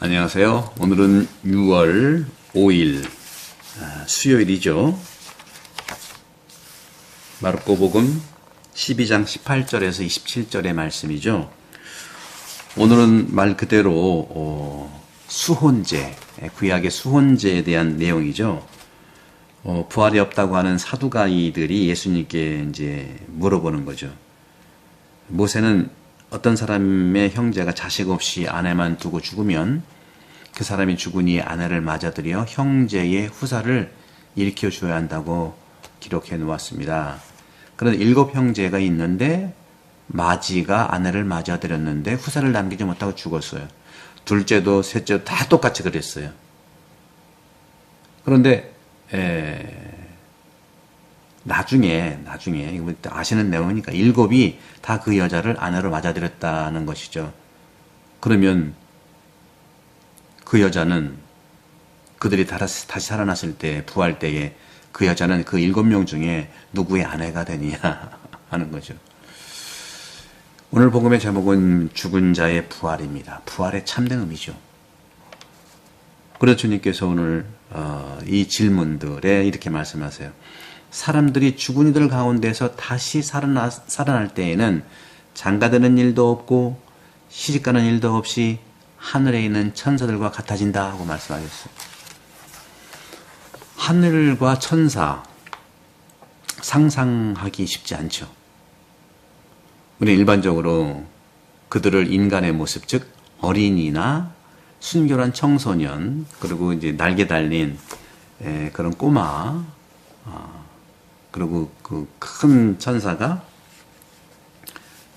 안녕하세요. 오늘은 6월 5일 수요일이죠. 마르코복음 12장 18절에서 27절의 말씀이죠. 오늘은 말 그대로 수혼제, 구약의 수혼제에 대한 내용이죠. 부활이 없다고 하는 사두가이들이 예수님께 이제 물어보는 거죠. 모세는 어떤 사람의 형제가 자식 없이 아내만 두고 죽으면 그 사람이 죽으니 아내를 맞아들여 형제의 후사를 일으켜 줘야 한다고 기록해 놓았습니다. 그런데 7 형제가 있는데 마지가 아내를 맞아들였는데 후사를 남기지 못하고 죽었어요. 둘째도 셋째도 다 똑같이 그랬어요. 그런데 나중에 이거 아시는 내용이니까 7이 다 그 여자를 아내로 맞아들였다는 것이죠. 그러면 그 여자는 그들이 다시 살아났을 때, 부활 때에 그 여자는 그 7명 중에 누구의 아내가 되느냐 하는 거죠. 오늘 복음의 제목은 죽은 자의 부활입니다. 부활의 참된 의미죠. 그래서 주님께서 오늘 이 질문들에 이렇게 말씀하세요. 사람들이 죽은 이들 가운데서 다시 살아날 때에는 장가드는 일도 없고 시집가는 일도 없이 하늘에 있는 천사들과 같아진다 하고 말씀하셨어요. 하늘과 천사 상상하기 쉽지 않죠. 우리 일반적으로 그들을 인간의 모습, 즉 어린이나 순결한 청소년, 그리고 이제 날개 달린 그런 꼬마, 그리고 그 큰 천사가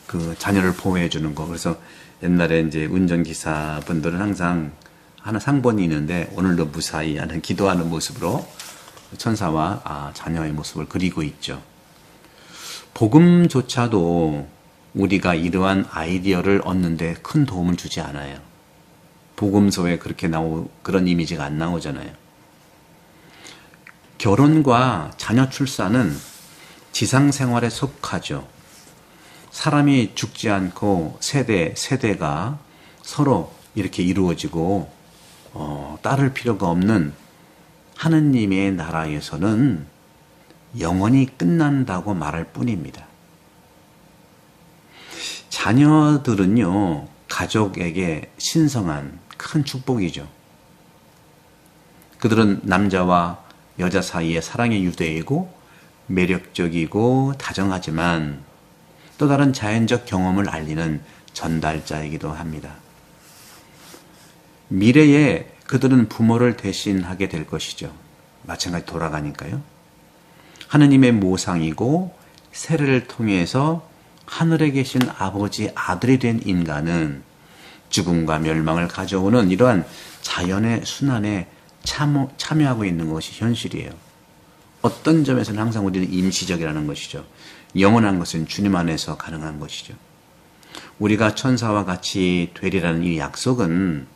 그 자녀를 보호해 주는 거. 그래서 옛날에 이제 운전기사 분들은 항상 하나 상본이 있는데 오늘도 무사히 하는 기도하는 모습으로 천사와 자녀의 모습을 그리고 있죠. 복음조차도 우리가 이러한 아이디어를 얻는데 큰 도움을 주지 않아요. 복음서에 그렇게 그런 이미지가 안 나오잖아요. 결혼과 자녀 출산은 지상생활에 속하죠. 사람이 죽지 않고 세대가 서로 이렇게 이루어지고 따를 필요가 없는 하느님의 나라에서는 영원히 끝난다고 말할 뿐입니다. 자녀들은요, 가족에게 신성한 큰 축복이죠. 그들은 남자와 여자 사이의 사랑의 유대이고 매력적이고 다정하지만 또 다른 자연적 경험을 알리는 전달자이기도 합니다. 미래에 그들은 부모를 대신하게 될 것이죠. 마찬가지 돌아가니까요. 하느님의 모상이고 세례를 통해서 하늘에 계신 아버지 아들이 된 인간은 죽음과 멸망을 가져오는 이러한 자연의 순환에 참여하고 있는 것이 현실이에요. 어떤 점에서는 항상 우리는 임시적이라는 것이죠. 영원한 것은 주님 안에서 가능한 것이죠. 우리가 천사와 같이 되리라는 이 약속은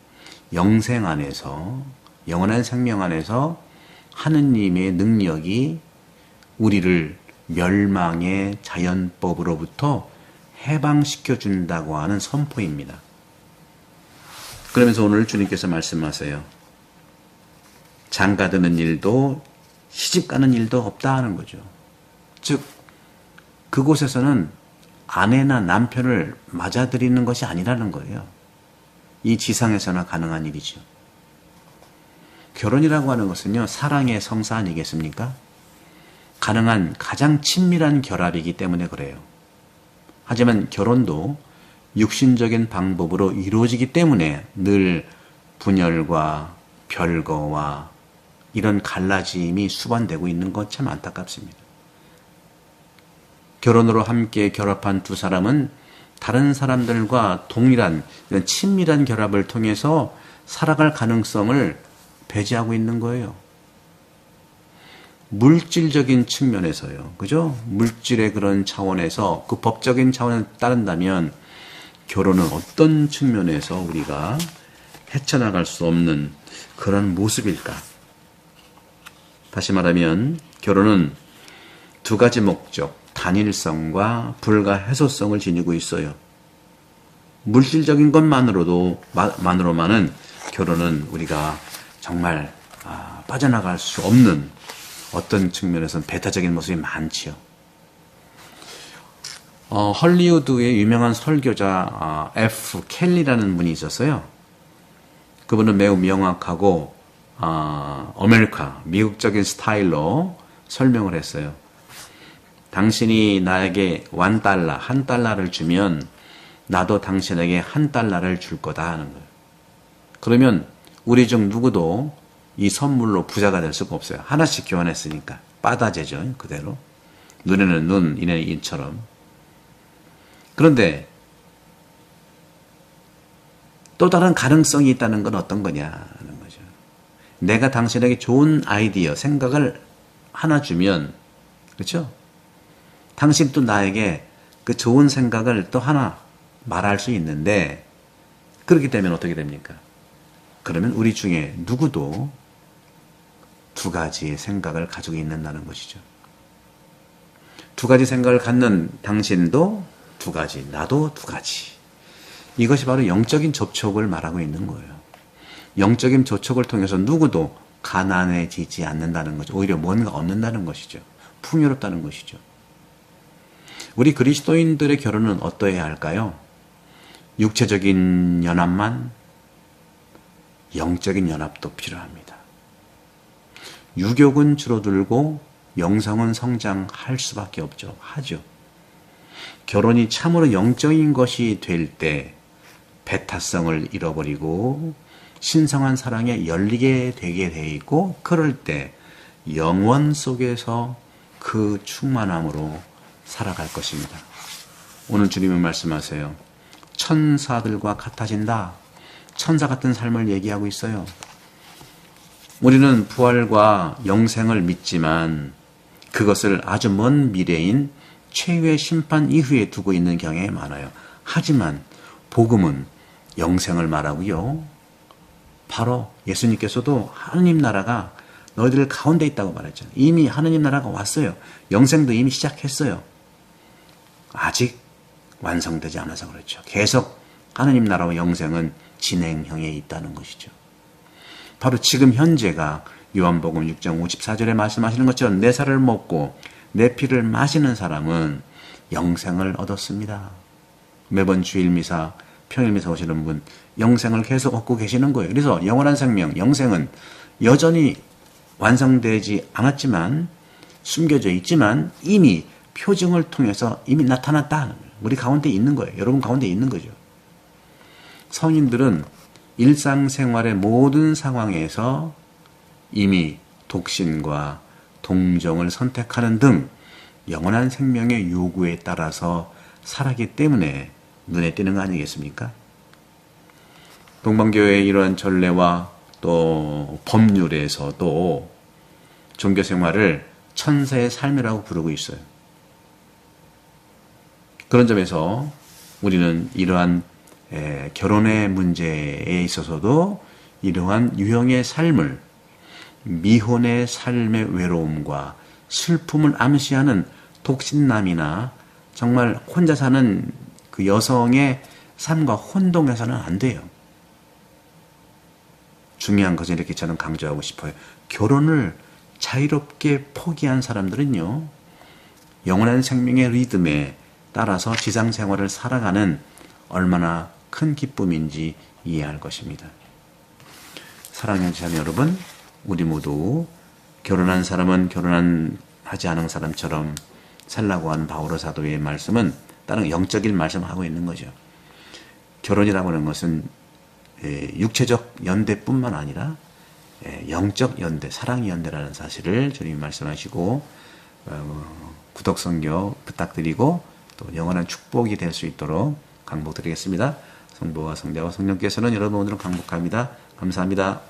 영생 안에서, 영원한 생명 안에서 하느님의 능력이 우리를 멸망의 자연법으로부터 해방시켜 준다고 하는 선포입니다. 그러면서 오늘 주님께서 말씀하세요. 장가드는 일도 시집가는 일도 없다 하는 거죠. 즉 그곳에서는 아내나 남편을 맞아들이는 것이 아니라는 거예요. 이 지상에서나 가능한 일이죠. 결혼이라고 하는 것은요, 사랑의 성사 아니겠습니까? 가능한 가장 친밀한 결합이기 때문에 그래요. 하지만 결혼도 육신적인 방법으로 이루어지기 때문에 늘 분열과 별거와 이런 갈라짐이 수반되고 있는 것 참 안타깝습니다. 결혼으로 함께 결합한 두 사람은 다른 사람들과 동일한 이런 친밀한 결합을 통해서 살아갈 가능성을 배제하고 있는 거예요. 물질적인 측면에서요. 그죠? 물질의 그런 차원에서 그 법적인 차원에 따른다면 결혼은 어떤 측면에서 우리가 헤쳐나갈 수 없는 그런 모습일까? 다시 말하면 결혼은 두 가지 목적, 단일성과 불가해소성을 지니고 있어요. 물질적인 것만으로만은 결혼은 우리가 정말 빠져나갈 수 없는 어떤 측면에서는 배타적인 모습이 많지요. 헐리우드의 유명한 설교자 F. 켈리라는 분이 있었어요. 그분은 매우 명확하고 미국적인 스타일로 설명을 했어요. 당신이 나에게 $1, $1를 주면 나도 당신에게 $1를 줄 거다 하는 거예요. 그러면 우리 중 누구도 이 선물로 부자가 될 수가 없어요. 하나씩 교환했으니까. 빠다제죠. 그대로. 눈에는 눈, 인에는 인처럼. 그런데 또 다른 가능성이 있다는 건 어떤 거냐 하는 거죠. 내가 당신에게 좋은 아이디어, 생각을 하나 주면, 그렇죠? 당신 또 나에게 그 좋은 생각을 또 하나 말할 수 있는데, 그렇게 되면 어떻게 됩니까? 그러면 우리 중에 누구도 두 가지의 생각을 가지고 있는다는 것이죠. 두 가지 생각을 갖는 당신도 두 가지, 나도 두 가지. 이것이 바로 영적인 접촉을 말하고 있는 거예요. 영적인 접촉을 통해서 누구도 가난해지지 않는다는 거죠. 오히려 뭔가 얻는다는 것이죠. 풍요롭다는 것이죠. 우리 그리스도인들의 결혼은 어떠해야 할까요? 육체적인 연합만, 영적인 연합도 필요합니다. 유격은 줄어들고 영성은 성장할 수밖에 없죠. 하죠. 결혼이 참으로 영적인 것이 될 때 배타성을 잃어버리고 신성한 사랑에 열리게 되게 돼 있고, 그럴 때 영원 속에서 그 충만함으로 살아갈 것입니다. 오늘 주님은 말씀하세요. 천사들과 같아진다. 천사 같은 삶을 얘기하고 있어요. 우리는 부활과 영생을 믿지만 그것을 아주 먼 미래인 최후의 심판 이후에 두고 있는 경향이 많아요. 하지만 복음은 영생을 말하고요. 바로 예수님께서도 하느님 나라가 너희들 가운데 있다고 말했잖아요. 이미 하느님 나라가 왔어요. 영생도 이미 시작했어요. 아직 완성되지 않아서 그렇죠. 계속 하느님 나라와 영생은 진행형에 있다는 것이죠. 바로 지금 현재가 요한복음 6장 54절에 말씀하시는 것처럼 내 살을 먹고 내 피를 마시는 사람은 영생을 얻었습니다. 매번 주일 미사, 평일 미사 오시는 분 영생을 계속 얻고 계시는 거예요. 그래서 영원한 생명, 영생은 여전히 완성되지 않았지만 숨겨져 있지만 이미 표징을 통해서 이미 나타났다는 거예요. 우리 가운데 있는 거예요. 여러분 가운데 있는 거죠. 성인들은 일상생활의 모든 상황에서 이미 독신과 동정을 선택하는 등 영원한 생명의 요구에 따라서 살았기 때문에 눈에 띄는 거 아니겠습니까? 동방교회의 이러한 전례와 또 법률에서도 종교생활을 천사의 삶이라고 부르고 있어요. 그런 점에서 우리는 이러한 결혼의 문제에 있어서도 이러한 유형의 삶을 미혼의 삶의 외로움과 슬픔을 암시하는 독신남이나 정말 혼자 사는 그 여성의 삶과 혼동해서는 안 돼요. 중요한 것은 이렇게 저는 강조하고 싶어요. 결혼을 자유롭게 포기한 사람들은요, 영원한 생명의 리듬에 따라서 지상생활을 살아가는 얼마나 큰 기쁨인지 이해할 것입니다. 사랑하는 자매 여러분, 우리 모두 결혼한 사람은 결혼하지 않은 사람처럼 살라고 하는 바오로 사도의 말씀은 다른 영적인 말씀을 하고 있는 거죠. 결혼이라고 하는 것은 육체적 연대뿐만 아니라 영적 연대, 사랑의 연대라는 사실을 주님이 말씀하시고 구독 선교 부탁드리고 또 영원한 축복이 될 수 있도록 강복드리겠습니다. 성부와 성자와 성령께서는 여러분 오늘은 강복합니다. 감사합니다.